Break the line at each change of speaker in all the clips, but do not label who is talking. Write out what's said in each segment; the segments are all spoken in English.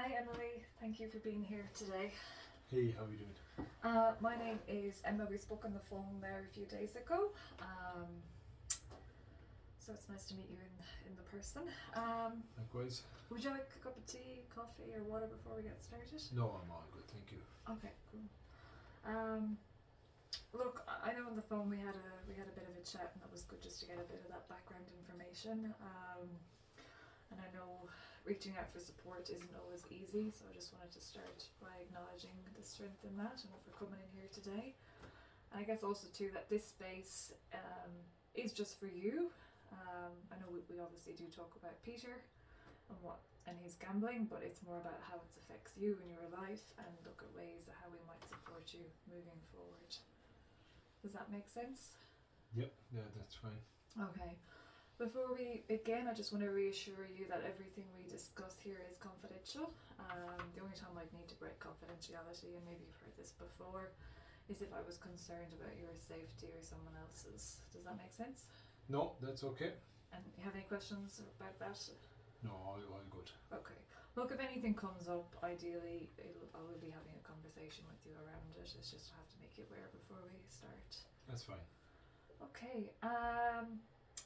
Hi Emily, thank you for being here today.
Hey, how are you doing?
My name is Emma. We spoke on the phone there a few days ago. So it's nice to meet you in the person.
Likewise.
Would you like a cup of tea, coffee, or water before we get started?
No, I'm all good, thank you.
Okay, cool. Look, I know on the phone we had a bit of a chat, and it was good just to get a bit of that background information. And I know reaching out for support isn't always easy, so I just wanted to start by acknowledging the strength in that and for coming in here today. And I guess also too that this space is just for you. I know we obviously do talk about Peter and his gambling, but it's more about how it affects you in your life and look at ways of how we might support you moving forward. Does that make sense?
Yep, yeah, that's fine.
Okay. Before we begin, I just want to reassure you that everything we discuss here is confidential. The only time I'd need to break confidentiality, and maybe you've heard this before, is if I was concerned about your safety or someone else's. Does that make sense?
No, that's okay.
And you have any questions about that?
No, all good.
Okay. Look, if anything comes up, ideally I will be having a conversation with you around it. It's just I have to make you aware before we start.
That's fine.
Okay.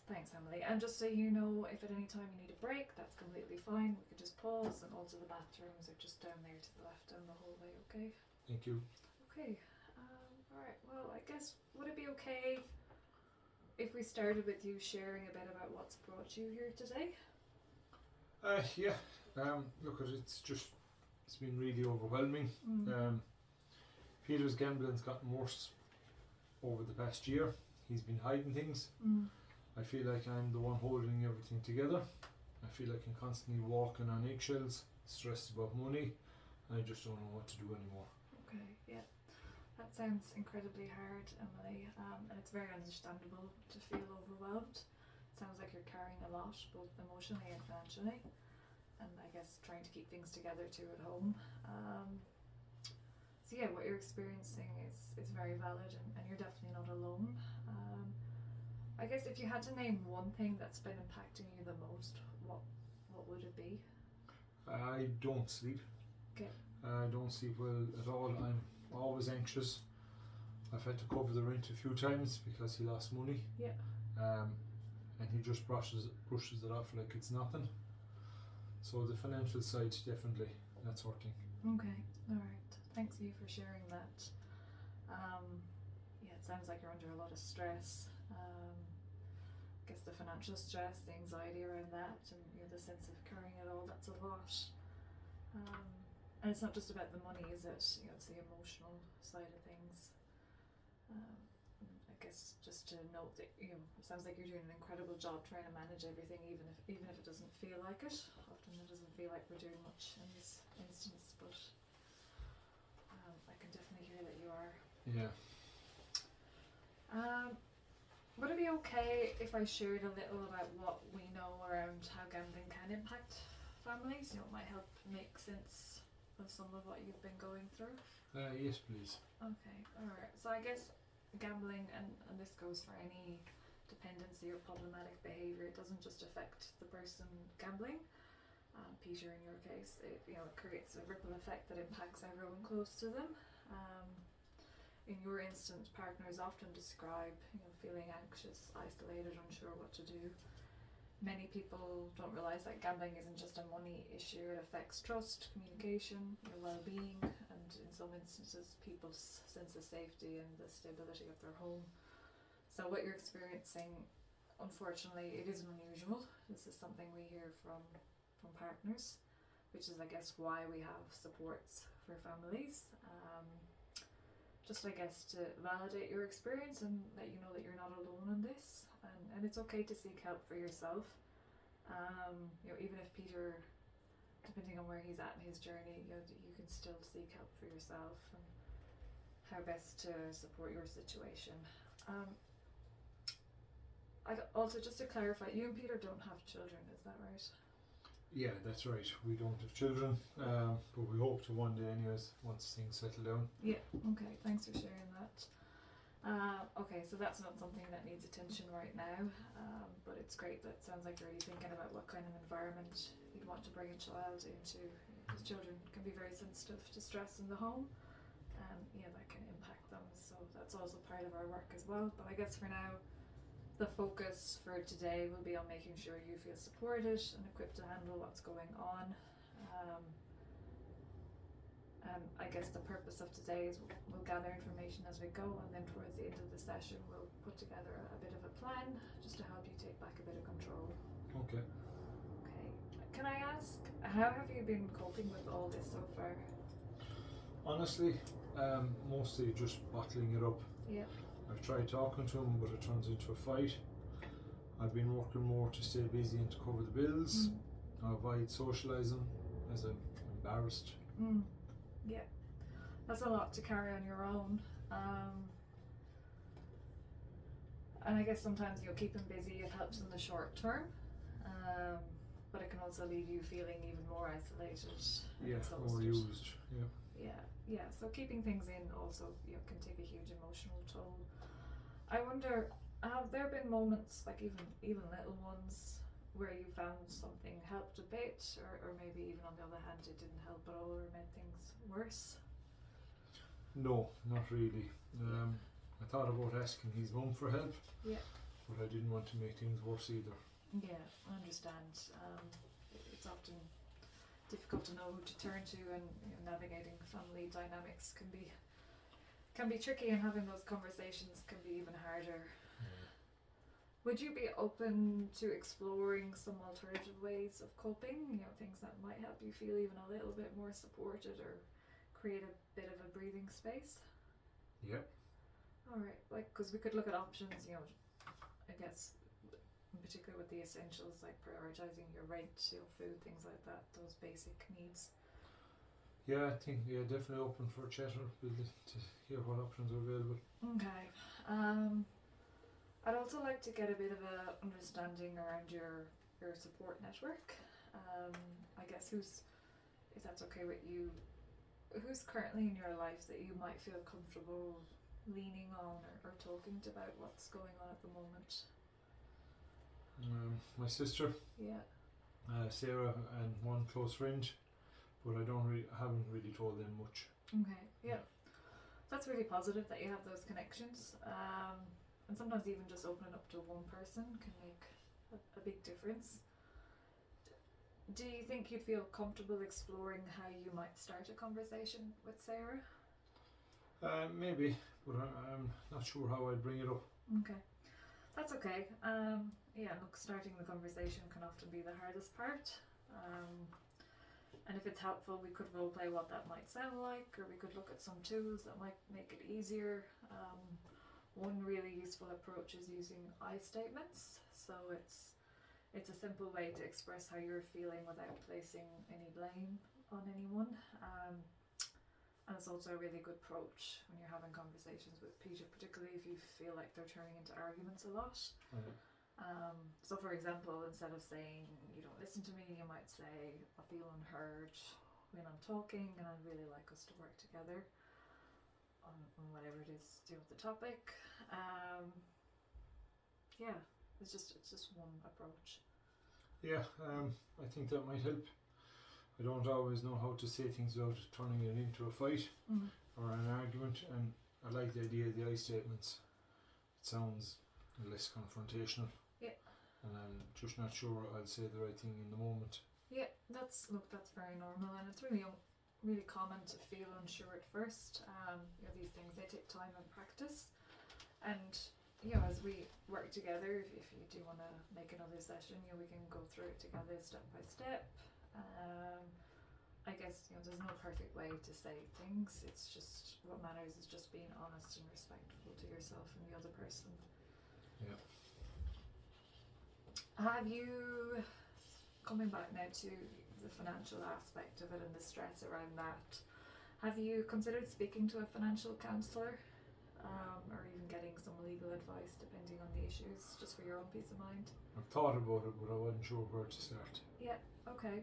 Thanks, Emily. And just so you know, if at any time you need a break, that's completely fine. We could just pause, and also the bathrooms are just down there to the left down the hallway, okay?
Thank you.
Okay. Alright, well, I guess, would it be okay if we started with you sharing a bit about what's brought you here today?
Yeah. Look, it's been really overwhelming. Peter's gambling's gotten worse over the past year. He's been hiding things. I feel like I'm the one holding everything together. I feel like I'm constantly walking on eggshells, stressed about money, and I just don't know what to do anymore.
Okay, yeah. That sounds incredibly hard, Emily, and it's very understandable to feel overwhelmed. It sounds like you're carrying a lot, both emotionally and financially, and I guess trying to keep things together too at home. So yeah, what you're experiencing is very valid, and you're definitely not alone. I guess if you had to name one thing that's been impacting you the most, what would it be?
I don't sleep.
Okay.
I don't sleep well at all. I'm always anxious. I've had to cover the rent a few times because he lost money.
Yeah.
And he just brushes it off like it's nothing. So the financial side, definitely, that's hurting.
Okay, alright. Thanks you for sharing that. Yeah, it sounds like you're under a lot of stress. I guess the financial stress, the anxiety around that, and the sense of carrying it all, that's a lot. And it's not just about the money, is it? It's the emotional side of things. I guess just to note that it sounds like you're doing an incredible job trying to manage everything, even if it doesn't feel like it. Often it doesn't feel like we're doing much in this instance, but I can definitely hear that you are.
Yeah.
Would it be okay if I shared a little about what we know around how gambling can impact families? It might help make sense of some of what you've been going through.
Yes, please.
Okay, alright. So I guess gambling, and this goes for any dependency or problematic behaviour, it doesn't just affect the person gambling. Peter, in your case, it creates a ripple effect that impacts everyone close to them. In your instance, partners often describe feeling anxious, isolated, unsure what to do. Many people don't realise that gambling isn't just a money issue. It affects trust, communication, your well-being, and in some instances people's sense of safety and the stability of their home. So what you're experiencing, unfortunately, it isn't unusual. This is something we hear from partners, which is I guess why we have supports for families. Just I guess to validate your experience and let you know that you're not alone in this, and it's okay to seek help for yourself. Even if Peter, depending on where he's at in his journey, you can still seek help for yourself and how best to support your situation. Also, just to clarify, you and Peter don't have children, is that right?
Yeah, that's right. We don't have children, but we hope to one day anyways, once things settle down.
Yeah, okay, thanks for sharing that. Okay, so that's not something that needs attention right now, but it's great that it sounds like you're already thinking about what kind of environment you'd want to bring a child into. because children can be very sensitive to stress in the home. Yeah, that can impact them. So that's also part of our work as well. But I guess for now, the focus for today will be on making sure you feel supported and equipped to handle what's going on. I guess the purpose of today is we'll gather information as we go, and then towards the end of the session we'll put together a bit of a plan just to help you take back a bit of control.
Okay.
Okay. Can I ask, how have you been coping with all this so far?
Honestly, mostly just bottling it up.
Yeah.
I've tried talking to him, but it turns into a fight. I've been working more to stay busy and to cover the bills. I avoid socialising as I'm embarrassed.
Yeah, that's a lot to carry on your own. And I guess sometimes keeping busy, it helps in the short term, but it can also leave you feeling even more isolated.
Yeah, overused. Yeah.
Yeah. So keeping things in also can take a huge emotional toll. I wonder, have there been moments, like even little ones, where you found something helped a bit, or maybe even on the other hand it didn't help at all or made things worse?
No, not really. I thought about asking his mum for help, but I didn't want to make things worse either.
Yeah, I understand. It's often difficult to know who to turn to, and navigating family dynamics can be tricky, and having those conversations can be even harder. Would you be open to exploring some alternative ways of coping? Things that might help you feel even a little bit more supported or create a bit of a breathing space?
Yeah.
Alright, because we could look at options, I guess, in particular with the essentials, like prioritising your rent, food, things like that, those basic needs.
Yeah, I think, definitely open for a chat or to hear what options are available.
Okay. I'd also like to get a bit of a understanding around your support network. I guess if that's okay with you, who's currently in your life that you might feel comfortable leaning on or talking to about what's going on at the moment?
My sister, Sarah, and one close friend, but I haven't really told them much.
Okay, yeah. That's really positive that you have those connections. And sometimes even just opening up to one person can make a big difference. Do you think you'd feel comfortable exploring how you might start a conversation with Sarah?
Maybe, but I'm not sure how I'd bring it up.
Okay, that's okay. Look, starting the conversation can often be the hardest part. And if it's helpful, we could role play what that might sound like, or we could look at some tools that might make it easier. One really useful approach is using I statements. So it's a simple way to express how you're feeling without placing any blame on anyone. And it's also a really good approach when you're having conversations with Peter, particularly if you feel like they're turning into arguments a lot. So for example, instead of saying you don't listen to me, you might say I feel unheard when I'm talking, and I'd really like us to work together on whatever it is to do with the topic. It's just one approach.
I think that might help. I don't always know how to say things without turning it into a fight or an argument, and I like the idea of the I statements. It sounds less confrontational. And I'm just not sure I'll say the right thing in the moment.
Yeah, that's very normal, and it's really common to feel unsure at first. These things, they take time and practice, and as we work together, if you do want to make another session, we can go through it together step by step. I guess there's no perfect way to say things. It's just what matters is just being honest and respectful to yourself and the other person.
Yeah.
Have you, coming back now to the financial aspect of it and the stress around that, have you considered speaking to a financial counsellor, or even getting some legal advice depending on the issues, just for your own peace of mind?
I've thought about it, but I wasn't sure where to start.
Yeah, okay.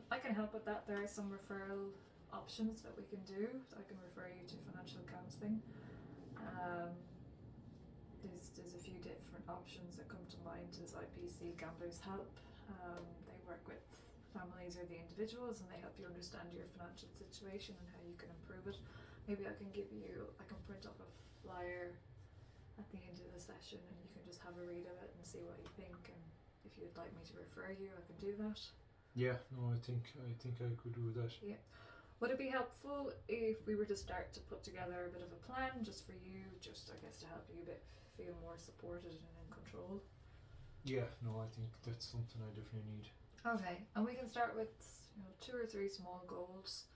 I can help with that. There are some referral options that we can do. I can refer you to financial counselling. There's a few different options that come to mind. There's IPC Gamblers Help. They work with families or the individuals, and they help you understand your financial situation and how you can improve it. Maybe I can print off a flyer at the end of the session, and you can just have a read of it and see what you think, and if you'd like me to refer you, I can do that.
Yeah, no, I think I could do that.
Yeah. Would it be helpful if we were to start to put together a bit of a plan just for you, just I guess to help you a bit feel more supported and in control?
Yeah, no, I think that's something I definitely need.
Okay, and we can start with 2 or 3 small goals.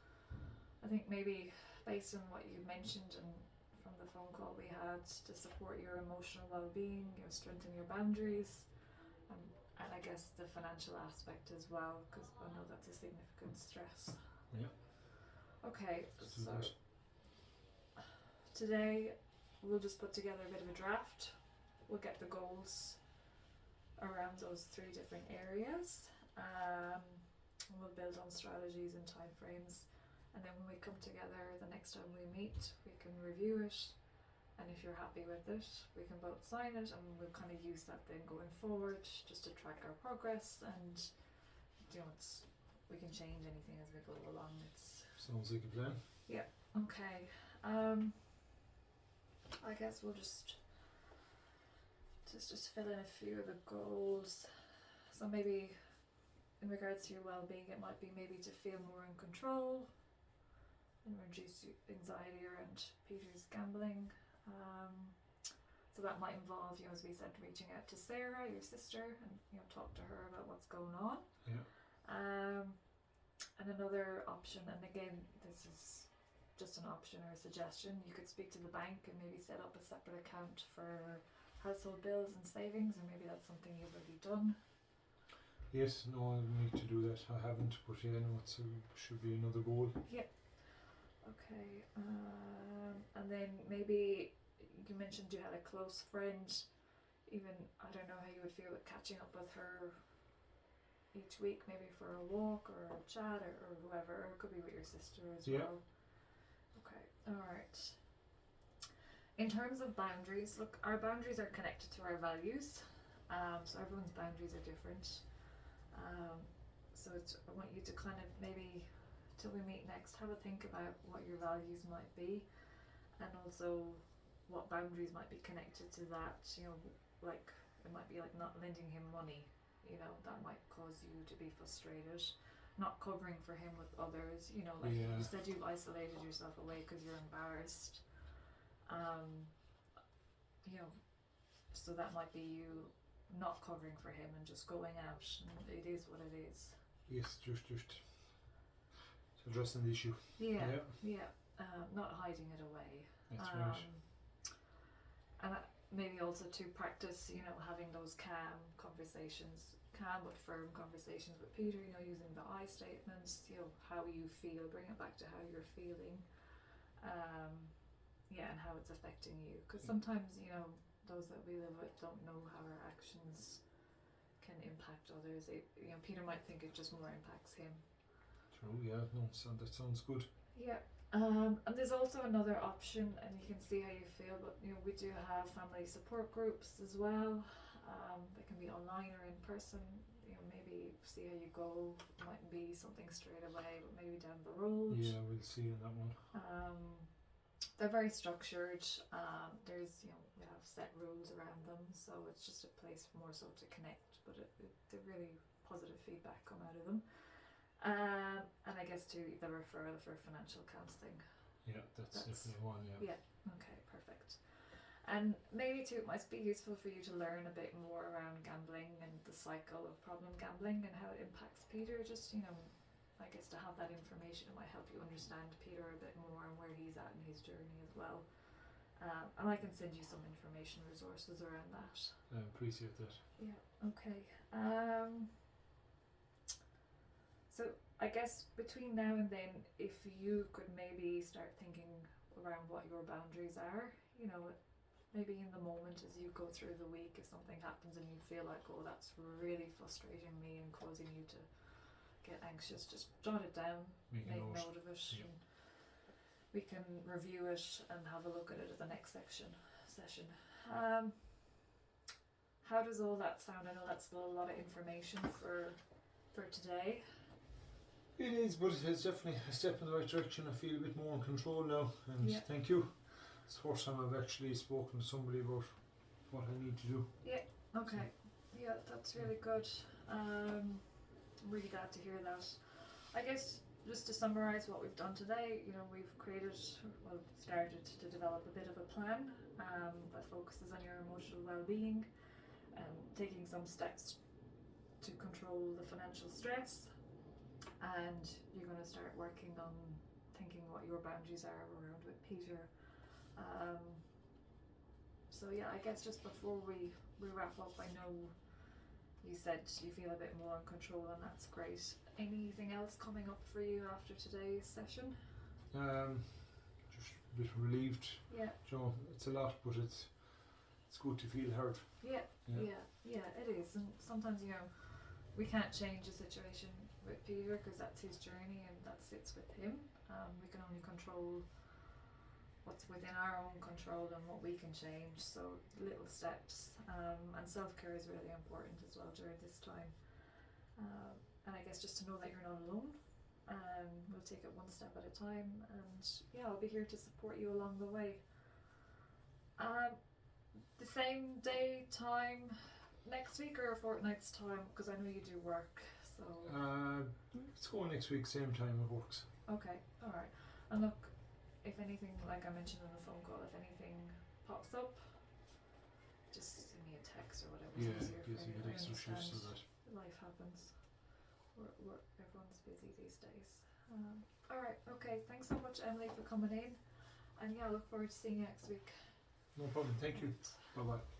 I think maybe based on what you mentioned and from the phone call we had, to support your emotional well-being, strengthen your boundaries, and I guess the financial aspect as well, because I know that's a significant stress.
Yeah.
Okay, so today we'll just put together a bit of a draft. We'll get the goals around those 3 different areas. We'll build on strategies and timeframes, and then when we come together the next time we meet, we can review it, and if you're happy with it, we can both sign it, and we'll kind of use that then going forward just to track our progress, and we can change anything as we go along.
Sounds like a plan.
Yeah. Okay. I guess we'll just fill in a few of the goals. So maybe in regards to your well-being, it might be maybe to feel more in control and reduce anxiety around Peter's gambling. So that might involve, as we said, reaching out to Sarah, your sister, and talk to her about what's going on.
Yeah.
And another option, and again, this is just an option or a suggestion, you could speak to the bank and maybe set up a separate account for household bills and savings, and maybe that's something you've already done.
Yes, no, I need to do that. I haven't, but yeah, no, it should be another goal.
Yeah. Okay. And then maybe you mentioned you had a close friend. Even, I don't know how you would feel with catching up with her each week, maybe for a walk or a chat or whoever, or it could be with your sister as well. Okay, alright. In terms of boundaries, look, our boundaries are connected to our values, so everyone's boundaries are different. So I want you to kind of maybe, till we meet next, have a think about what your values might be, and also what boundaries might be connected to that. Like it might be like not lending him money, that might cause you to be frustrated. Not covering for him with others, you said you've isolated yourself away because you're embarrassed. So that might be you not covering for him and just going out, and it is what it is.
Yes, just addressing the issue.
Yeah. Not hiding it away.
That's right.
And maybe also to practice, having those calm but firm conversations with Peter, using the I statements, how you feel, bring it back to how you're feeling, and how it's affecting you. Because sometimes, those that we live with don't know how our actions can impact others. Peter might think it just more impacts him.
True, yeah, no, that sounds good.
Yeah. And there's also another option, and you can see how you feel, but we do have family support groups as well. They can be online or in person. Maybe see how you go. It mightn't be something straight away, but maybe down the road.
Yeah, we'll see in that one.
They're very structured. There's we have set rules around them, so it's just a place more so to connect. But they're really positive feedback come out of them. And I guess to the referral for financial counselling.
Yeah, that's definitely one. Yeah.
Okay, perfect. And maybe too, it might be useful for you to learn a bit more around gambling and the cycle of problem gambling and how it impacts Peter. Just I guess to have that information, it might help you understand Peter a bit more and where he's at in his journey as well. And I can send you some information resources around that.
I appreciate that.
Yeah. Okay. So I guess between now and then, if you could maybe start thinking around what your boundaries are, maybe in the moment as you go through the week, if something happens and you feel like, oh, that's really frustrating me and causing you to get anxious, just jot it down, make note of it.
Yep.
And we can review it and have a look at it at the next session. How does all that sound? I know that's still a lot of information for today.
It is, but it's definitely a step in the right direction. I feel a bit more in control now, and
Yeah.
thank you. It's the first time I've actually spoken to somebody about what I need to do.
Okay. Yeah, that's really good. Really glad to hear that. I guess just to summarise what we've done today, we've started to develop a bit of a plan that focuses on your emotional well-being, taking some steps to control the financial stress, and you're going to start working on thinking what your boundaries are around with Peter. So yeah, I guess just before we wrap up, I know you said you feel a bit more in control, and that's great. Anything else coming up for you after today's session?
Just a bit relieved.
Yeah.
It's a lot, but it's good to feel heard.
Yeah, it is. And sometimes, we can't change the situation with Peter because that's his journey and that sits with him. We can only control what's within our own control and what we can change. So little steps, and self-care is really important as well during this time. And I guess just to know that you're not alone. We'll take it one step at a time, and I'll be here to support you along the way. The same day, time next week or a fortnight's time, because I know you do work. So
let's go next week, same time. It works.
Okay, all right. And look, if anything, like I mentioned on the phone call, if anything pops up, just send me a text or whatever.
Gives you an extra shifts so that
life happens. Everyone's busy these days. Alright, okay, thanks so much, Emily, for coming in, and look forward to seeing you next week.
no problem. Thank you. Bye bye.